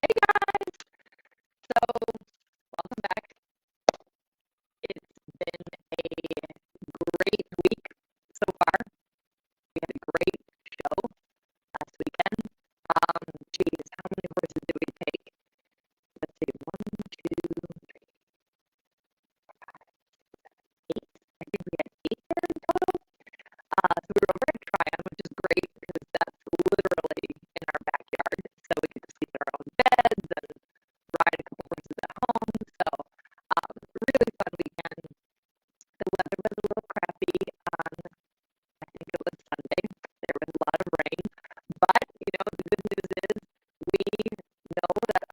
Hey guys! So, welcome back. It's been a great week so far. We had a great show last weekend. Geez, how many horses did we take? Let's see, one, two, three, eight. I think we had eight there in total. So we were over at Tryon, which is great because that's literally in our backyard. So we get to sleep in our own beds and ride a couple horses at home. So, really fun weekend. The weather was a little crappy on, I think it was Sunday. There was a lot of rain, but the good news is we know that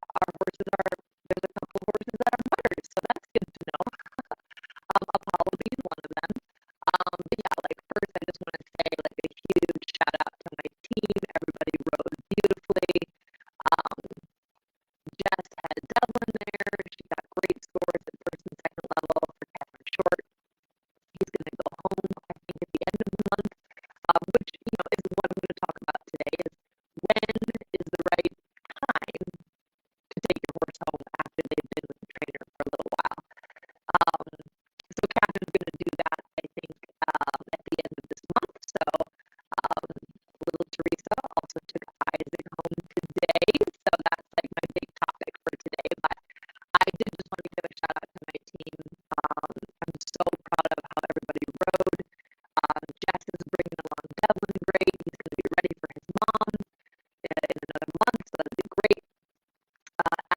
there's a couple horses that are mudders, so that's good to know. Apollo being one of them. But yeah, first I just want to say a huge shout out to my team. Everybody rode beautifully. Um, Jess had Devlin there. She got great scores at first and second level for Catherine Short. He's going to go home, I think, at the end of the month, which, is what I'm going to talk about today is when is the right time to take your horse home after they've been with the trainer for a little while. So Catherine's going to do that, I think, at the end of this month. So little Teresa also took Isaac home today. So that's my big topic for today. But I did just want to give a shout out to my team. I'm so proud of how everybody rode. Jess is bringing along Devlin great. He's going to be ready for his mom in another month, so that'll be great.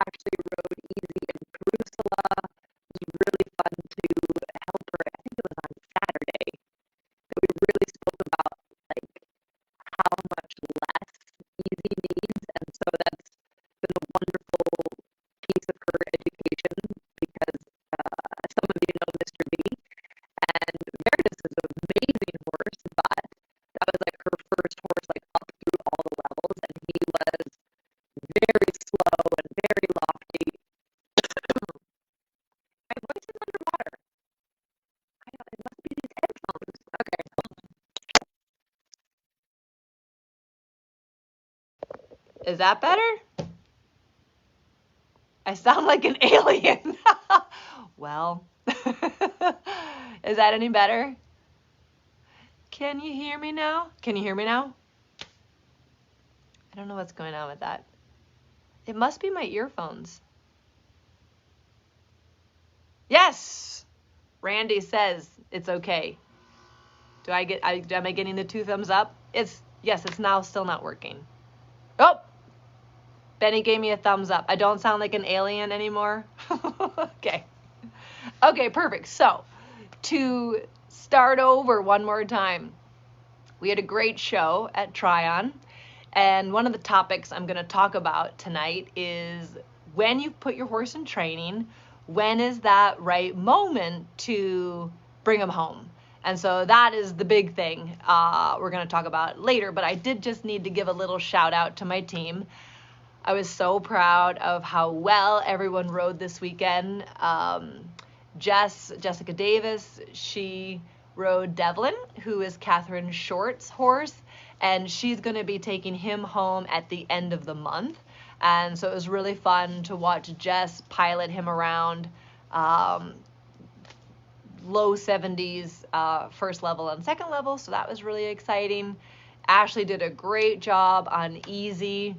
Ashley rode easy in Perusula. It was really fun to help her. I think it was on Saturday that we really spoke about how much less easy needs, and so that's been a wonderful piece of her education because some of you know Mr. B, and Meredith is an amazing horse, but that was her first horse up through all the levels, and he was very slow and very lofty. My voice is underwater. I know, it must be these headphones. Okay. Is that better? I sound like an alien. Well, is that any better? Can you hear me now? Can you hear me now? I don't know what's going on with that. It must be my earphones. Yes! Randy says it's okay. Am I getting the 2 thumbs up? Yes, it's now still not working. Oh! Benny gave me a thumbs up. I don't sound like an alien anymore. Okay. Okay, perfect. So, to start over one more time, we had a great show at Tryon, and one of the topics I'm going to talk about tonight is when you put your horse in training, when is that right moment to bring him home? And so that is the big thing we're going to talk about later, but I did just need to give a little shout out to my team. I was so proud of how well everyone rode this weekend. Jessica Davis, she rode Devlin, who is Catherine Short's horse, and she's going to be taking him home at the end of the month. And so it was really fun to watch Jess pilot him around low 70s first level and second level, so that was really exciting. Ashley did a great job on Easy,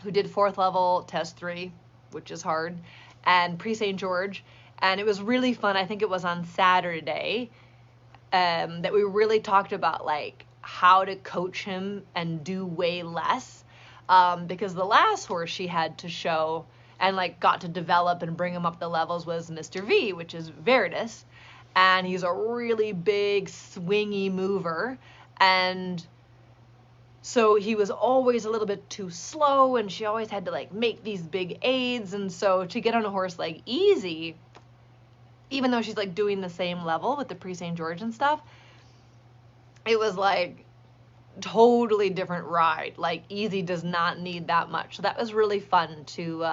who did 4th level test 3, which is hard, and Pre St. George. And it was really fun. I think it was on Saturday that we really talked about how to coach him and do way less, because the last horse she had to show and got to develop and bring him up the levels was Mr. V, which is Veritas, and he's a really big swingy mover, and so he was always a little bit too slow, and she always had to make these big aids. And so to get on a horse like Easy, even though she's doing the same level with the Pre St. George and stuff, it was totally different ride. Easy does not need that much. So that was really fun to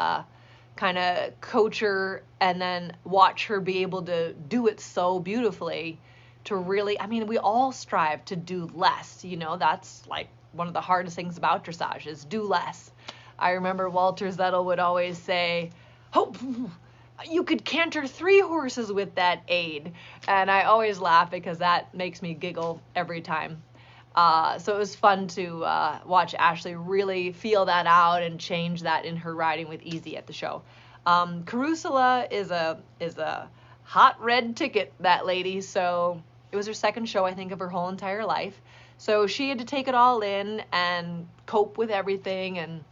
kind of coach her and then watch her be able to do it so beautifully. To really, we all strive to do less, that's one of the hardest things about dressage is do less. I remember Walter Zettel would always say, "Oh, you could canter 3 horses with that aid." And I always laugh because that makes me giggle every time. So it was fun to watch Ashley really feel that out and change that in her riding with Easy at the show. Carusala is a hot red ticket, that lady. So it was her second show, I think, of her whole entire life. So she had to take it all in and cope with everything, and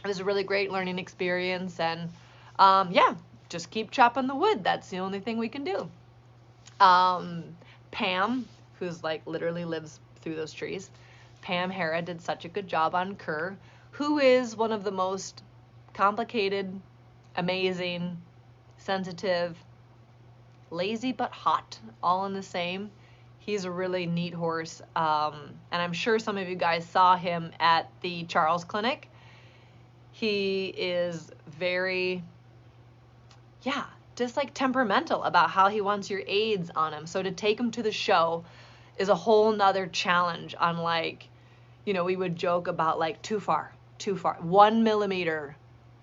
it was a really great learning experience. And yeah, just keep chopping the wood. That's the only thing we can do. Pam, who's like literally lives through those trees, Pam Hera did such a good job on Kerr, who is one of the most complicated, amazing, sensitive, lazy but hot, all in the same. He's a really neat horse, and I'm sure some of you guys saw him at the Charles Clinic. He is very, yeah, just like temperamental about how he wants your aids on him. So to take him to the show is a whole nother challenge on, like, you know, we would joke about like too far, 1 millimeter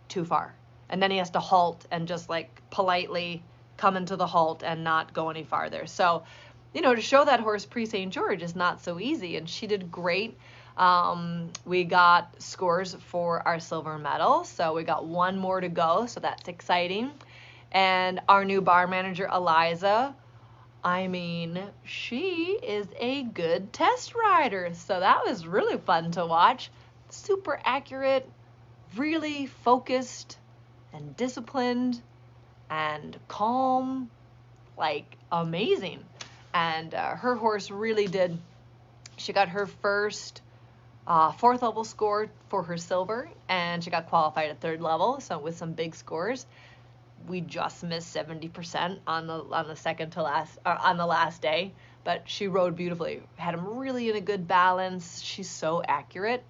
too far. And then he has to halt and just like politely come into the halt and not go any farther. So, you know, to show that horse pre-St. George is not so easy. And she did great. We got scores for our silver medal. So we got 1 more to go. So that's exciting. And our new bar manager, Eliza, I mean, she is a good test rider. So that was really fun to watch. Super accurate, really focused and disciplined and calm, like amazing. And her horse really did. She got her first 4th level score for her silver, and she got qualified at 3rd level, so with some big scores. We just missed 70% on the second to last on the last day, but she rode beautifully. Had him really in a good balance. She's so accurate.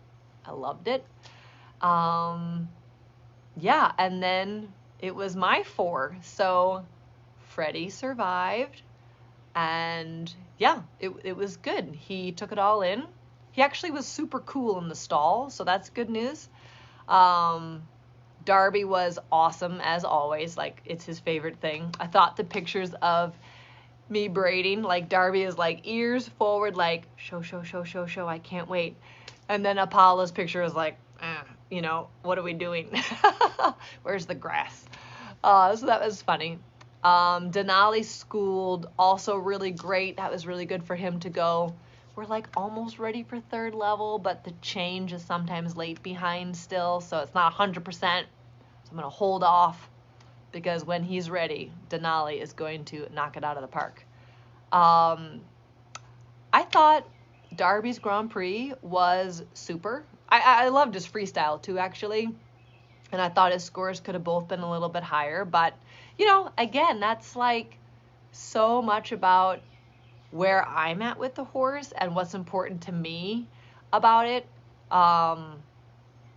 I loved it. Yeah, and then it was my 4. So Freddie survived, and yeah, it was good. He took it all in. He actually was super cool in the stall, so that's good news. Darby was awesome as always. Like, it's his favorite thing. I thought the pictures of me braiding, like Darby is like ears forward, like show, I can't wait. And then Apollo's picture is like, you know, what are we doing? Where's the grass? So that was funny. Denali schooled, also really great. That was really good for him to go. We're like almost ready for 3rd level, but the change is sometimes late behind still, so it's not 100%. So I'm going to hold off, because when he's ready, Denali is going to knock it out of the park. I thought Darby's Grand Prix was super. I loved his freestyle too, actually. And I thought his scores could have both been a little bit higher. But, you know, again, that's like so much about where I'm at with the horse and what's important to me about it.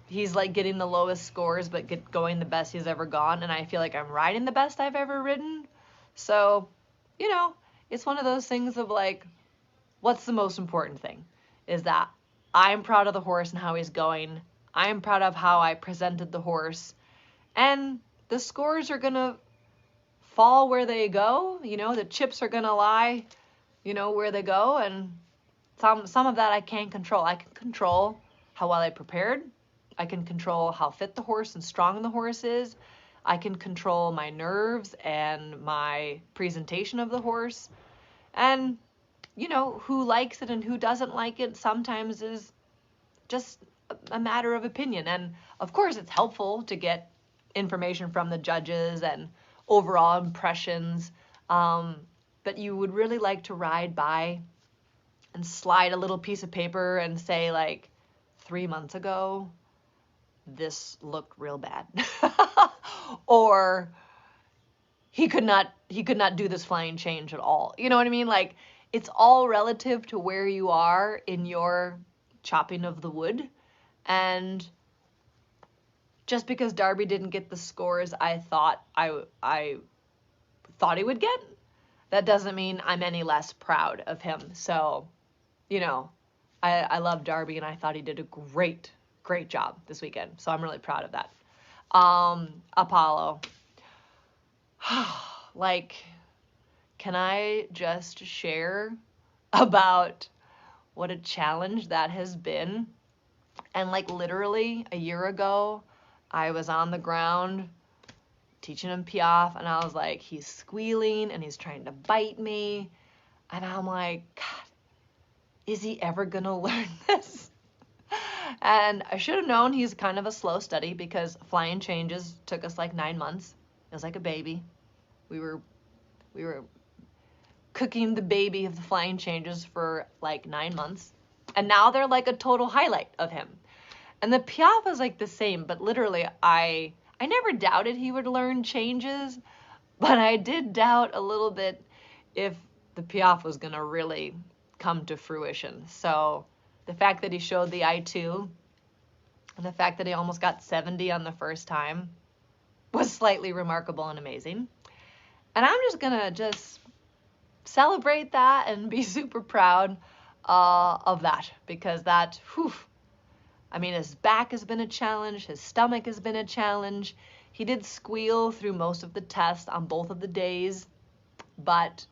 He's like getting the lowest scores, but going the best he's ever gone. And I feel like I'm riding the best I've ever ridden. So, you know, it's one of those things of like, what's the most important thing? Is that I'm proud of the horse and how he's going. I'm proud of how I presented the horse. And the scores are going to fall where they go. You know, the chips are going to lie, you know, where they go. And some of that I can't control. I can control how well I prepared. I can control how fit the horse and strong the horse is. I can control my nerves and my presentation of the horse. And, you know, who likes it and who doesn't like it sometimes is just a matter of opinion. And of course, it's helpful to get information from the judges and overall impressions. But you would really like to ride by and slide a little piece of paper and say, like, 3 months ago, this looked real bad. Or he could not do this flying change at all. You know what I mean? Like, it's all relative to where you are in your chopping of the wood. And just because Darby didn't get the scores I thought I thought he would get, that doesn't mean I'm any less proud of him. So, you know, I love Darby, and I thought he did a great great job this weekend. So I'm really proud of that. Apollo. Like, can I just share about what a challenge that has been? And like literally a year ago, I was on the ground teaching him Piaffe, and I was like, he's squealing and he's trying to bite me. And I'm like, God, is he ever gonna learn this? And I should have known he's kind of a slow study, because flying changes took us like 9 months. It was like a baby. We were cooking the baby of the flying changes for like 9 months. And now they're like a total highlight of him. And the Piaffe was like the same, but literally I never doubted he would learn changes, but I did doubt a little bit if the Piaffe was going to really come to fruition. So the fact that he showed the I2 and the fact that he almost got 70 on the first time was slightly remarkable and amazing. And I'm just going to just celebrate that and be super proud of that, because that, whew, I mean, his back has been a challenge. His stomach has been a challenge. He did squeal through most of the test on both of the days, but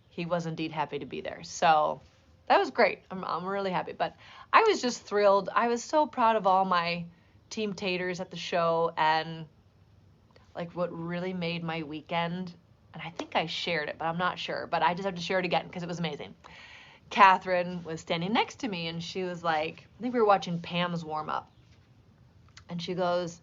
he was indeed happy to be there. So that was great. I'm really happy. But I was just thrilled. I was so proud of all my team taters at the show. And like what really made my weekend, and I think I shared it, but I'm not sure. But I just have to share it again because it was amazing. Catherine was standing next to me, and she was like, I think we were watching Pam's warm up, and she goes,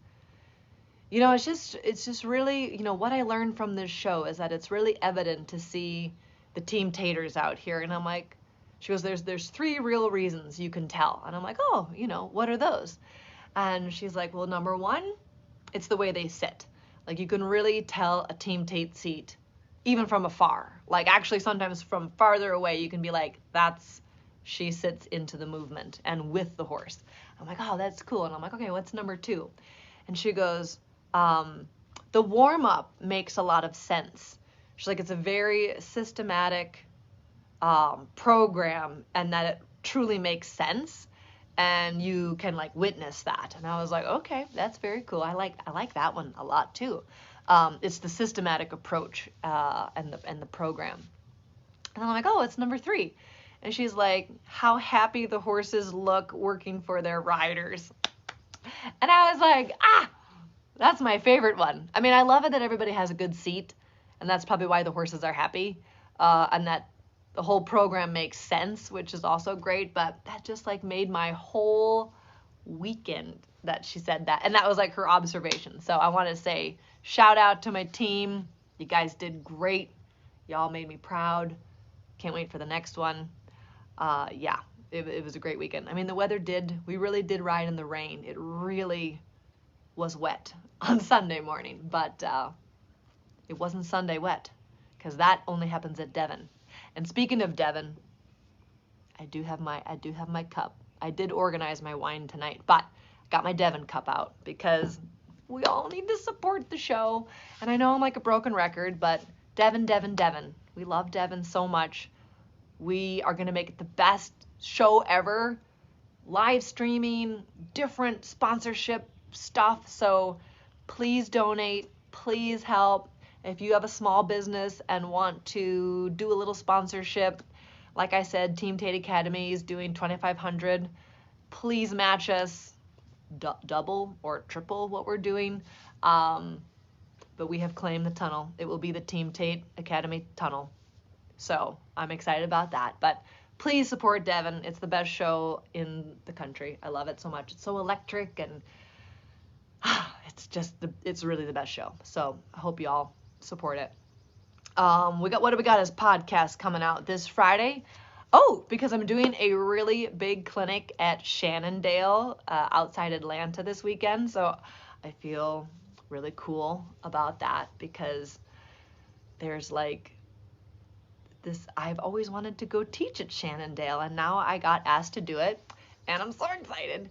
you know, it's just really, you know, what I learned from this show is that it's really evident to see the team taters out here. And I'm like, she goes, there's 3 real reasons you can tell. And I'm like, oh, you know, what are those? And she's like, well, number 1, it's the way they sit. Like, you can really tell a team Tate seat even from afar. Like, actually, sometimes from farther away, you can be like, she sits into the movement and with the horse. I'm like, oh, that's cool. And I'm like, okay, what's number 2? And she goes, the warm-up makes a lot of sense. She's like, it's a very systematic program, and that it truly makes sense, and you can like witness that. And I was like, okay, that's very cool. I like that one a lot too. It's the systematic approach and the program. And I'm like, oh, it's number 3. And she's like, how happy the horses look working for their riders. And I was like, that's my favorite one. I mean, I love it that everybody has a good seat, and that's probably why the horses are happy, and that the whole program makes sense, which is also great. But that just like made my whole weekend that she said that, and that was like her observation. So I want to say shout out to my team. You guys did great. Y'all made me proud. Can't wait for the next one. Yeah, it was a great weekend. I mean, the weather we really did ride in the rain. It really was wet on Sunday morning, but it wasn't Sunday wet, because that only happens at Devon. And speaking of Devon, I do have my cup. I did organize my wine tonight, but I got my Devon cup out because we all need to support the show. And I know I'm like a broken record, but Devon. We love Devon so much. We are going to make it the best show ever. Live streaming, different sponsorship stuff. So please donate, please help. If you have a small business and want to do a little sponsorship, like I said, Team Tate Academy is doing $2,500. Please match us double or triple what we're doing. But we have claimed the tunnel. It will be the Team Tate Academy tunnel. So I'm excited about that. But please support Devon. It's the best show in the country. I love it so much. It's so electric, and it's really the best show. So I hope y'all support it. What do we got as podcast coming out this Friday? Oh, because I'm doing a really big clinic at Shannondale outside Atlanta this weekend. So I feel really cool about that, because there's like this, I've always wanted to go teach at Shannondale, and now I got asked to do it, and I'm so excited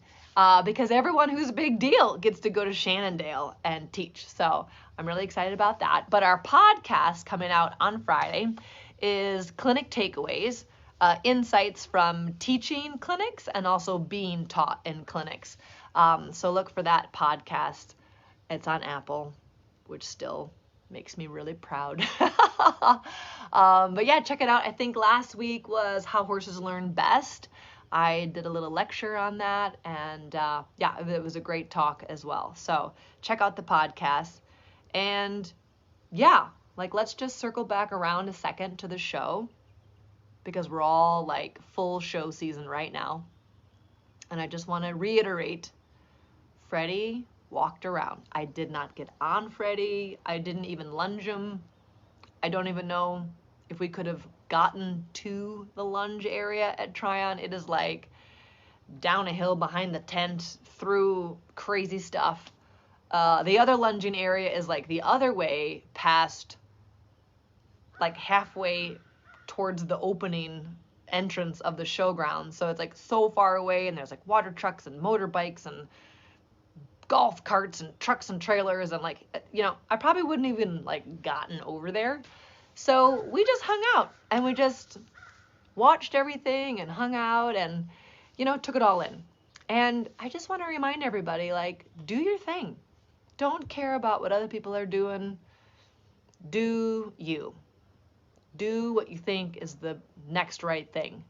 because everyone who's a big deal gets to go to Shannondale and teach. So I'm really excited about that. But our podcast coming out on Friday is Clinic Takeaways. insights from teaching clinics and also being taught in clinics. So look for that podcast. It's on Apple, which still makes me really proud. But yeah, check it out. I think last week was How Horses Learn Best. I did a little lecture on that, and yeah, it was a great talk as well. So check out the podcast. And yeah, like let's just circle back around a second to the show, because we're all like full show season right now. And I just want to reiterate, Freddie walked around. I did not get on Freddie. I didn't even lunge him. I don't even know if we could have gotten to the lunge area at Tryon. It is like down a hill behind the tent, through crazy stuff. The other lunging area is like the other way past, like halfway towards the opening entrance of the showground. So it's like so far away, and there's like water trucks and motorbikes and golf carts and trucks and trailers, and like, you know, I probably wouldn't even like gotten over there. So we just hung out and we just watched everything and hung out and, you know, took it all in. And I just want to remind everybody, like, do your thing. Don't care about what other people are doing. Do you. Do what you think is the next right thing.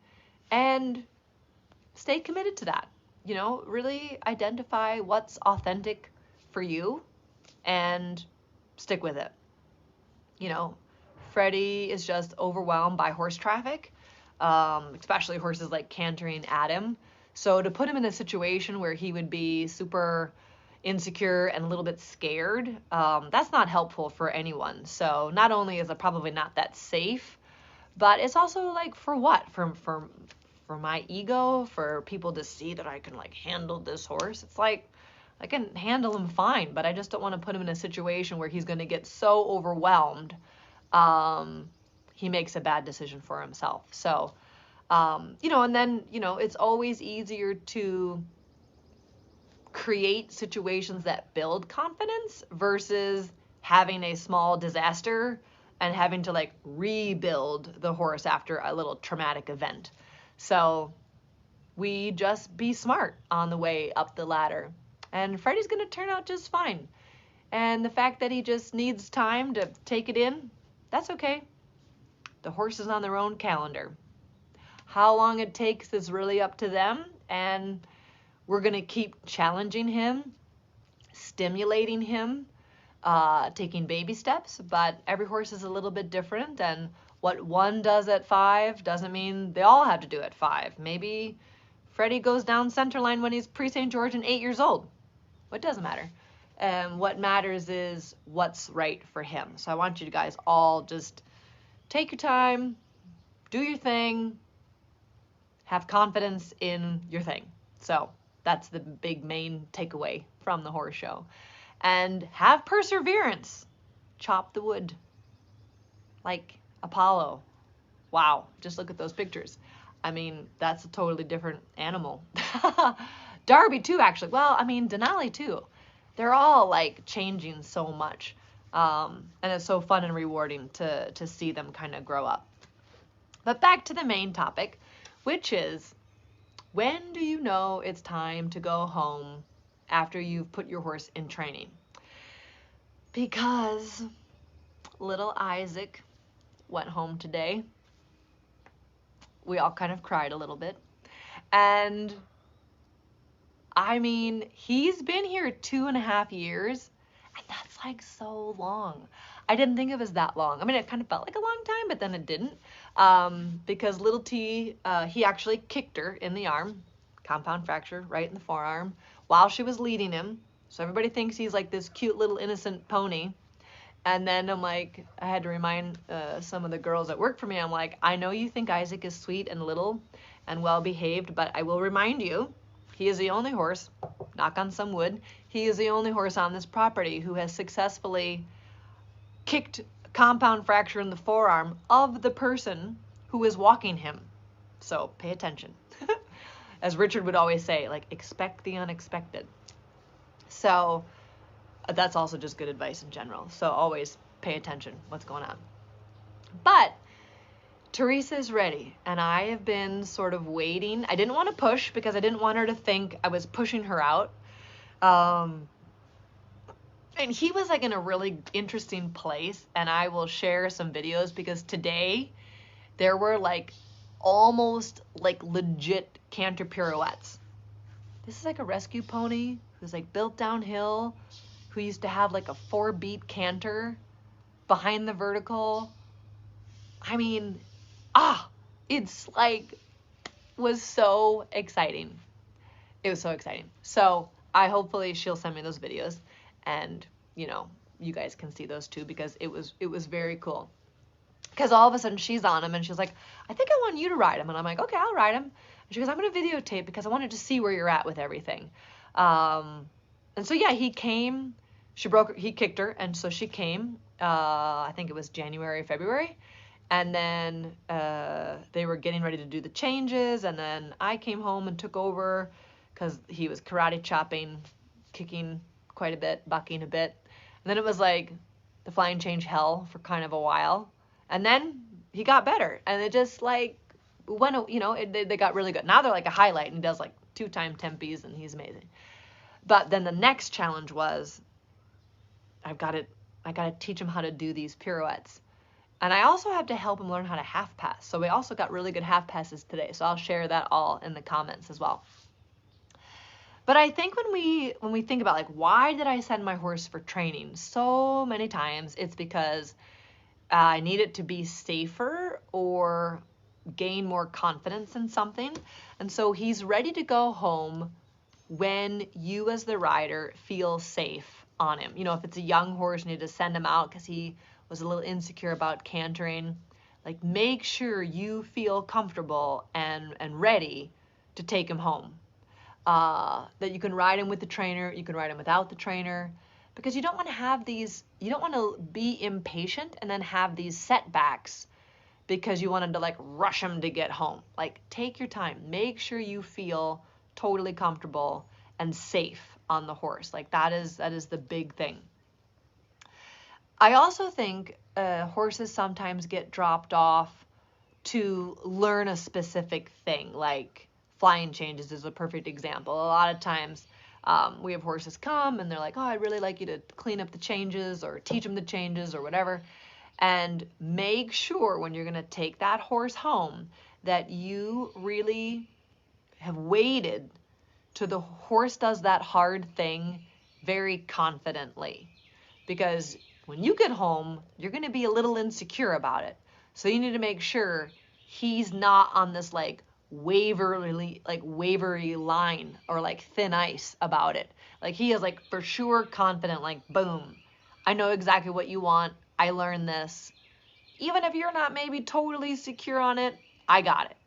And stay committed to that. You know, really identify what's authentic for you and stick with it. You know, Freddie is just overwhelmed by horse traffic, especially horses like cantering at him. So to put him in a situation where he would be super insecure and a little bit scared, that's not helpful for anyone. So not only is it probably not that safe, but it's also like, for what? For my ego, for people to see that I can like handle this horse. It's like, I can handle him fine, but I just don't want to put him in a situation where he's going to get so overwhelmed he makes a bad decision for himself. So, you know, and then, you know, it's always easier to create situations that build confidence versus having a small disaster and having to like rebuild the horse after a little traumatic event. So we just be smart on the way up the ladder. And Freddie's going to turn out just fine. And the fact that he just needs time to take it in, that's okay. The horse is on their own calendar. How long it takes is really up to them. And we're going to keep challenging him, stimulating him, taking baby steps. But every horse is a little bit different. And what one does at 5 doesn't mean they all have to do at 5. Maybe Freddie goes down center line when he's pre-St. George and 8 years old. It doesn't matter. What matters is what's right for him. So I want you guys all just take your time, do your thing, have confidence in your thing. So that's the big main takeaway from the horse show. And have perseverance. Chop the wood. Like Apollo. Wow, just look at those pictures. I mean, that's a totally different animal. Darby too, actually. Well, I mean, Denali too. They're all like changing so much. And it's so fun and rewarding to see them kind of grow up. But back to the main topic, which is, when do you know it's time to go home after you've put your horse in training? Because little Isaac went home today. We all kind of cried a little bit. And I mean, he's been here 2.5 years, and that's like so long. I didn't think it was that long. I mean, it kind of felt like a long time, but then it didn't. Because little T, he actually kicked her in the arm, compound fracture right in the forearm, while she was leading him. So everybody thinks he's like this cute little innocent pony. And then I'm like, I had to remind some of the girls that work for me, I'm like, I know you think Isaac is sweet and little and well-behaved, but I will remind you, he is the only horse, knock on some wood, he is the only horse on this property who has successfully kicked a compound fracture in the forearm of the person who is walking him. So pay attention. As Richard would always say, like, expect the unexpected. So that's also just good advice in general. So always pay attention what's going on. But Teresa is ready, and I have been sort of waiting. I didn't want to push because I didn't want her to think I was pushing her out. And he was like in a really interesting place, and I will share some videos because today there were like almost like legit canter pirouettes. This is like a rescue pony who's like built downhill, who used to have like a 4-beat canter behind the vertical. I mean, it's like, was so exciting. It was so exciting. So hopefully she'll send me those videos, and you guys can see those too, because it was very cool. Because all of a sudden she's on him and she's like, I think I want you to ride him. And I'm like, okay, I'll ride him. And she goes, I'm going to videotape because I wanted to see where you're at with everything. And so yeah, he came, he kicked her. And so she came, I think it was January, February. And then they were getting ready to do the changes. And then I came home and took over because he was karate chopping, kicking quite a bit, bucking a bit. And then it was like the flying change hell for kind of a while. And then he got better, and it just like went, they got really good. Now they're like a highlight, and he does like 2-time tempies, and he's amazing. But then the next challenge was, I got to teach him how to do these pirouettes. And I also have to help him learn how to half pass. So we also got really good half passes today. So I'll share that all in the comments as well. But I think when we think about like, why did I send my horse for training so many times, it's because I need it to be safer or gain more confidence in something. And so he's ready to go home when you as the rider feel safe on him. If it's a young horse and you just send him out because he was a little insecure about cantering, like make sure you feel comfortable and ready to take him home. That you can ride him with the trainer, you can ride him without the trainer. Because you don't want to have these, you don't want to be impatient and then have these setbacks because you wanted to like rush him to get home. Like take your time, make sure you feel totally comfortable and safe on the horse. Like that is the big thing. I also think horses sometimes get dropped off to learn a specific thing, like flying changes is a perfect example. A lot of times we have horses come and they're like, oh, I'd really like you to clean up the changes or teach them the changes or whatever. And make sure when you're going to take that horse home that you really have waited till the horse does that hard thing very confidently. Because when you get home, you're going to be a little insecure about it. So you need to make sure he's not on this like wavery line or like thin ice about it. Like he is like for sure confident, like boom, I know exactly what you want. I learned this. Even if you're not maybe totally secure on it, I got it,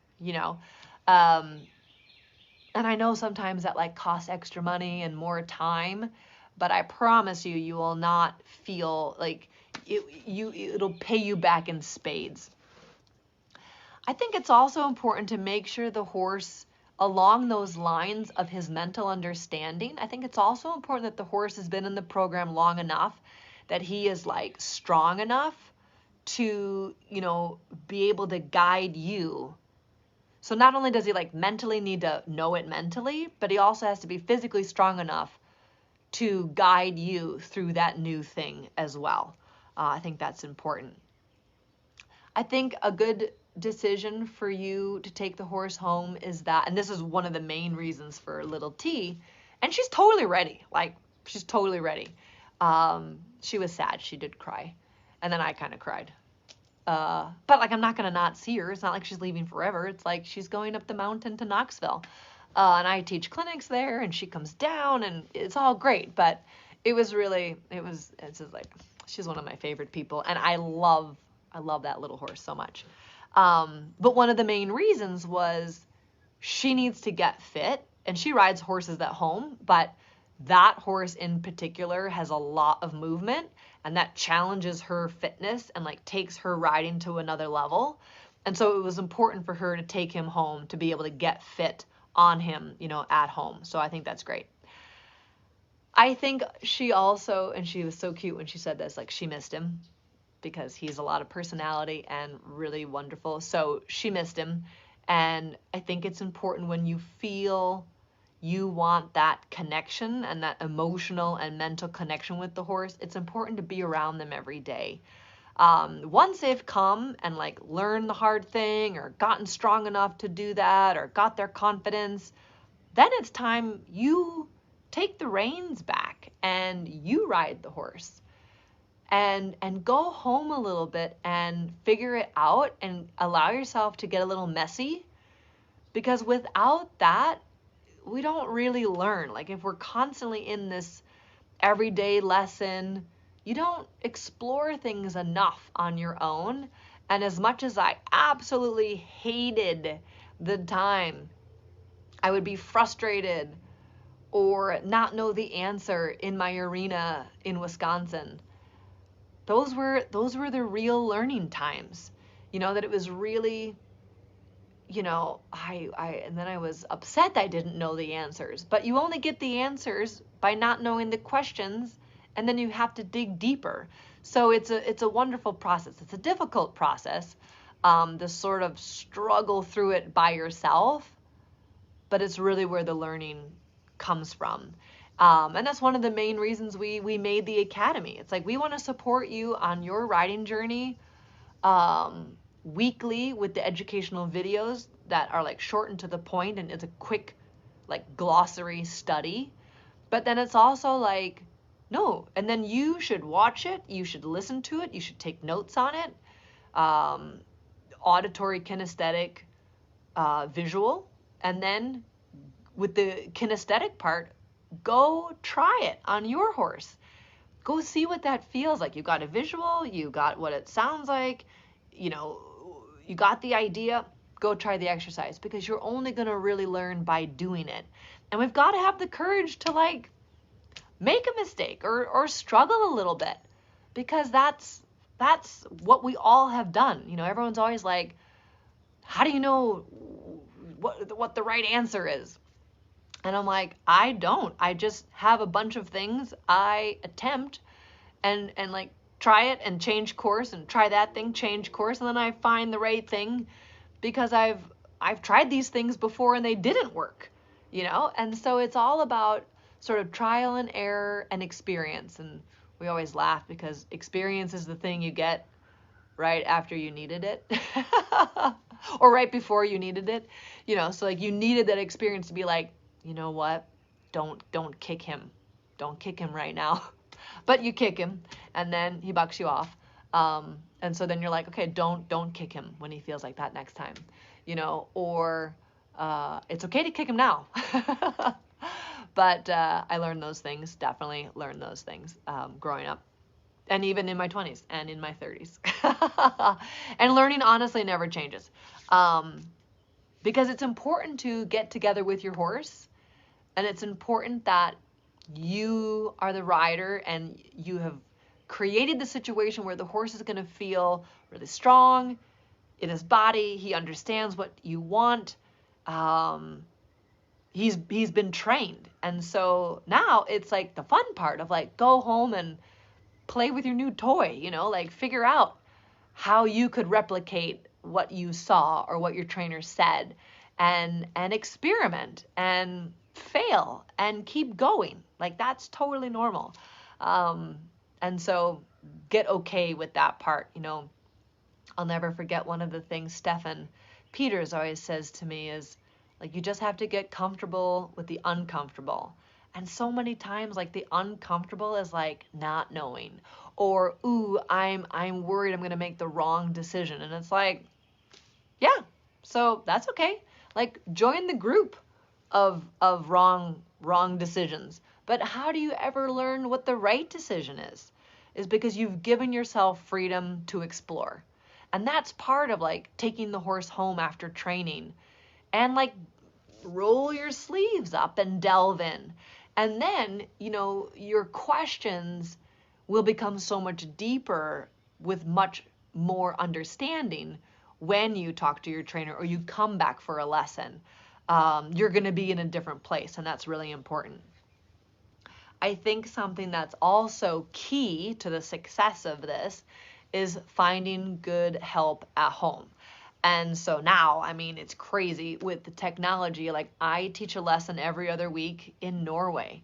and I know sometimes that like costs extra money and more time, but I promise you, you will not feel like it'll pay you back in spades. I think it's also important to make sure the horse, along those lines of his mental understanding, I think it's also important that the horse has been in the program long enough that he is like strong enough to, be able to guide you. So not only does he like mentally need to know it mentally, but he also has to be physically strong enough to guide you through that new thing as well. I think that's important. I think a good decision for you to take the horse home is that, and this is one of the main reasons for little T, and she's totally ready. Like, she's totally ready. She was sad. She did cry. And then I kind of cried. But like, I'm not going to not see her. It's not like she's leaving forever. It's like she's going up the mountain to Knoxville. And I teach clinics there, and she comes down, and it's all great. But it's just like, she's one of my favorite people. And I love that little horse so much. But one of the main reasons was she needs to get fit, and she rides horses at home, but that horse in particular has a lot of movement, and that challenges her fitness and like takes her riding to another level. And so it was important for her to take him home to be able to get fit on him, at home. So I think that's great. I think she also, and she was so cute when she said this, like she missed him. because he's a lot of personality and really wonderful. So she missed him. And I think it's important when you feel you want that connection and that emotional and mental connection with the horse, it's important to be around them every day. Once they've come and like learned the hard thing or gotten strong enough to do that or got their confidence, then it's time you take the reins back and you ride the horse and go home a little bit and figure it out and allow yourself to get a little messy, because without that, we don't really learn. Like if we're constantly in this everyday lesson, you don't explore things enough on your own. And as much as I absolutely hated the time I would be frustrated or not know the answer in my arena in Wisconsin, those were the real learning times. You know, that it was really, you know, and then I was upset I didn't know the answers. But you only get the answers by not knowing the questions, and then you have to dig deeper. So it's a wonderful process. It's a difficult process, to sort of struggle through it by yourself, but it's really where the learning comes from. And that's one of the main reasons we made the Academy. It's like we want to support you on your riding journey, weekly with the educational videos that are like short and to the point, and it's a quick like glossary study. But then it's also like, no, and then you should watch it, you should listen to it, you should take notes on it. Auditory, kinesthetic, visual, and then with the kinesthetic part, go try it on your horse. Go see what that feels like. You got a visual, you got what it sounds like, you know, you got the idea. Go try the exercise, because you're only going to really learn by doing it. And we've got to have the courage to like make a mistake or struggle a little bit, because that's what we all have done. You know, everyone's always like, how do you know what the right answer is? And I'm like, I don't. I just have a bunch of things I attempt and like try it and change course and try that thing, change course, and then I find the right thing, because I've tried these things before and they didn't work, you know? And so it's all about sort of trial and error and experience. And we always laugh because experience is the thing you get right after you needed it or right before you needed it, you know? So like you needed that experience to be like, you know what? Don't kick him. Don't kick him right now. But you kick him and then he bucks you off. And so then you're like, okay, don't kick him when he feels like that next time, you know, or it's okay to kick him now. But I learned those things, definitely learned those things growing up, and even in my 20s and in my 30s. And learning honestly never changes, because it's important to get together with your horse, and it's important that you are the rider and you have created the situation where the horse is going to feel really strong in his body. He understands what you want. He's been trained. And so now it's like the fun part of like, go home and play with your new toy, you know, like figure out how you could replicate what you saw or what your trainer said, and experiment and fail and keep going. Like that's totally normal. And so get okay with that part. You know, I'll never forget one of the things Stefan Peters always says to me is like, you just have to get comfortable with the uncomfortable. And so many times like the uncomfortable is like not knowing, or, ooh, I'm worried I'm going to make the wrong decision. And it's like, yeah, so that's okay. Like join the group of wrong decisions. But how do you ever learn what the right decision is because you've given yourself freedom to explore. And that's part of like taking the horse home after training, and like roll your sleeves up and delve in. And then, you know, your questions will become so much deeper with much more understanding when you talk to your trainer or you come back for a lesson. You're going to be in a different place, and that's really important. I think something that's also key to the success of this is finding good help at home. And so now, I mean, it's crazy with the technology. Like, I teach a lesson every other week in Norway,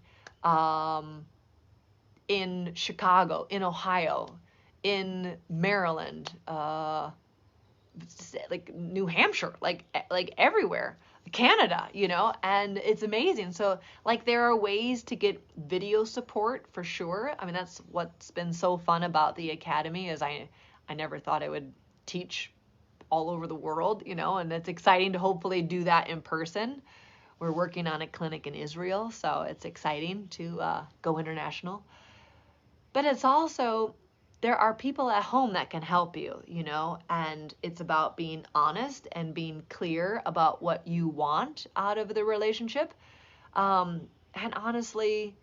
in Chicago, in Ohio, in Maryland, like New Hampshire, like everywhere, Canada, you know, and it's amazing. So like there are ways to get video support for sure. I mean, that's what's been so fun about the academy is I never thought I would teach all over the world, you know, and it's exciting to hopefully do that in person. We're working on a clinic in Israel, so it's exciting to go international. But it's also, there are people at home that can help you, you know, and it's about being honest and being clear about what you want out of the relationship. And honestly,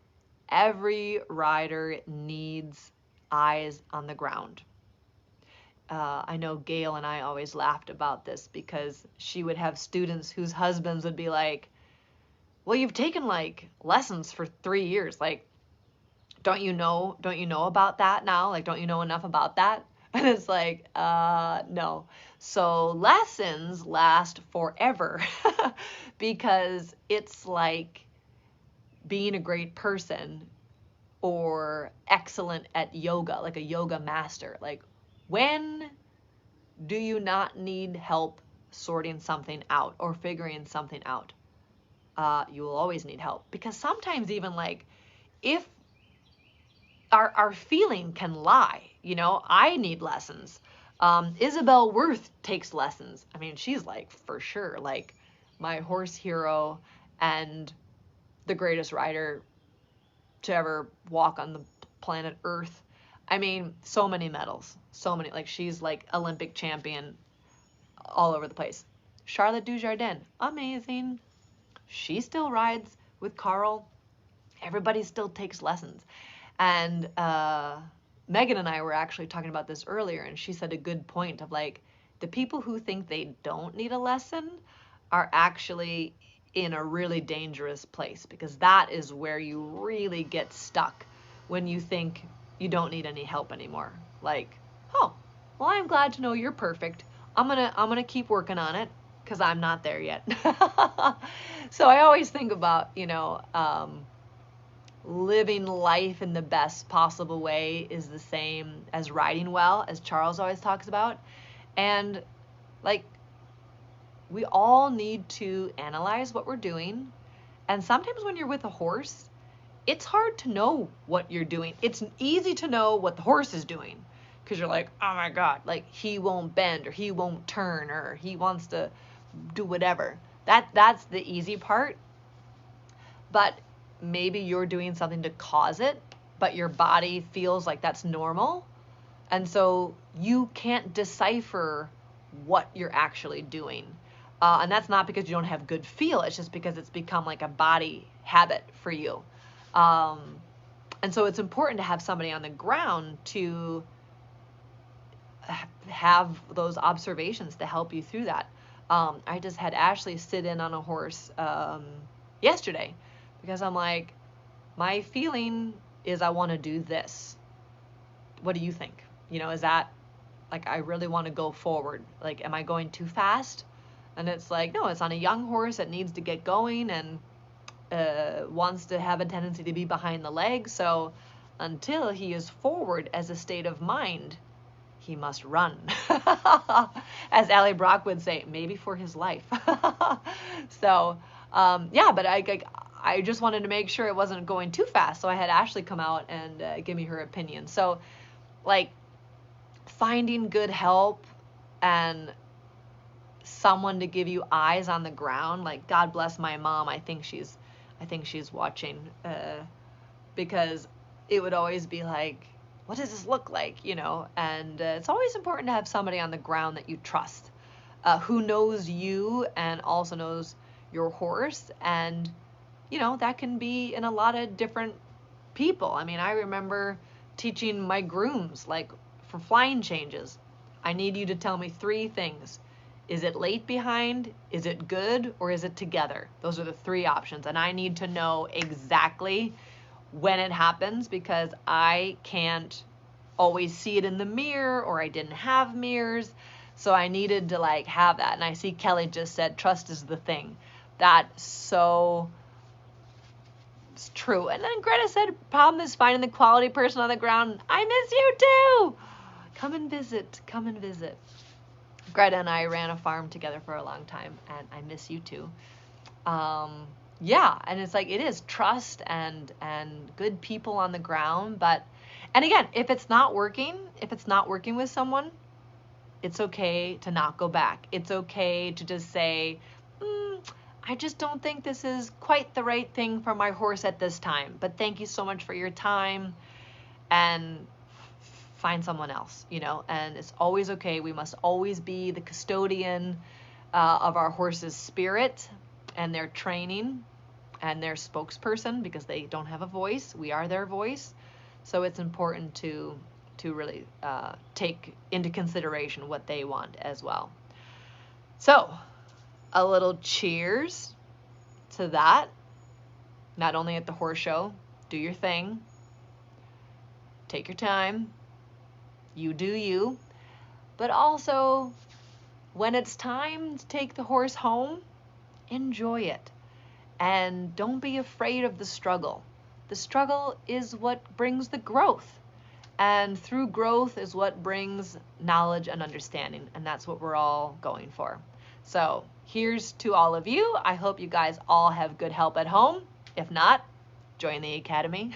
every rider needs eyes on the ground. I know Gail and I always laughed about this because she would have students whose husbands would be like, well, you've taken like lessons for 3 years. Like, don't you know about that now? Like, don't you know enough about that? And it's like, no. So lessons last forever because it's like being a great person or excellent at yoga, like a yoga master. Like, when do you not need help sorting something out or figuring something out? You will always need help, because sometimes even like if our feeling can lie, you know, I need lessons. Isabel Worth takes lessons. I mean, she's like for sure like my horse hero and the greatest rider to ever walk on the planet Earth. I mean, so many medals, so many, like she's like Olympic champion all over the place. Charlotte Dujardin, amazing. She still rides with Carl. Everybody still takes lessons. And Megan and I were actually talking about this earlier, and she said a good point of like, the people who think they don't need a lesson are actually in a really dangerous place, because that is where you really get stuck when you think you don't need any help anymore. Like, oh, well, I'm glad to know you're perfect. I'm gonna keep working on it because I'm not there yet. So I always think about, you know, living life in the best possible way is the same as riding well, as Charles always talks about. And like, we all need to analyze what we're doing. And sometimes when you're with a horse, it's hard to know what you're doing. It's easy to know what the horse is doing because you're like, oh my God, like he won't bend or he won't turn or he wants to do whatever. That's the easy part. But maybe you're doing something to cause it, but your body feels like that's normal. And so you can't decipher what you're actually doing. And that's not because you don't have good feel. It's just because it's become like a body habit for you. And so it's important to have somebody on the ground to have those observations to help you through that. I just had Ashley sit in on a horse yesterday because I'm like, my feeling is I want to do this. What do you think? You know, is that like, I really want to go forward. Like, am I going too fast? And it's like, no, it's on a young horse that needs to get going and wants to have a tendency to be behind the leg. So until he is forward as a state of mind, he must run. As Allie Brock would say, maybe for his life. So, yeah, but I just wanted to make sure it wasn't going too fast. So I had Ashley come out and give me her opinion. So, like, finding good help and someone to give you eyes on the ground, like, God bless my mom. I think she's watching, because it would always be like, what does this look like, you know? And it's always important to have somebody on the ground that you trust, who knows you and also knows your horse. And, you know, that can be in a lot of different people. I mean, I remember teaching my grooms, like, for flying changes, I need you to tell me 3 things. Is it late behind? Is it good? Or is it together? Those are the 3 options. And I need to know exactly when it happens, because I can't always see it in the mirror, or I didn't have mirrors. So I needed to like have that. And I see Kelly just said, trust is the thing. That's so true. And then Greta said, problem is finding the quality person on the ground. I miss you too. Come and visit. Come and visit. Greta and I ran a farm together for a long time, and I miss you too. Yeah, and it's like it is trust and good people on the ground. But, and again, if it's not working with someone, it's okay to not go back. It's okay to just say, I just don't think this is quite the right thing for my horse at this time. But thank you so much for your time, and find someone else, you know. And it's always okay. We must always be the custodian of our horse's spirit and their training and their spokesperson, because they don't have a voice. We are their voice. So it's important to really take into consideration what they want as well. So a little cheers to that. Not only at the horse show, do your thing, take your time, you do you, but also when it's time to take the horse home, enjoy it. And don't be afraid of the struggle. The struggle is what brings the growth. And through growth is what brings knowledge and understanding. And that's what we're all going for. So here's to all of you. I hope you guys all have good help at home. If not, join the academy.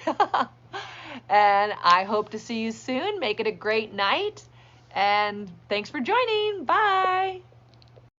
And I hope to see you soon. Make it a great night. And thanks for joining. Bye.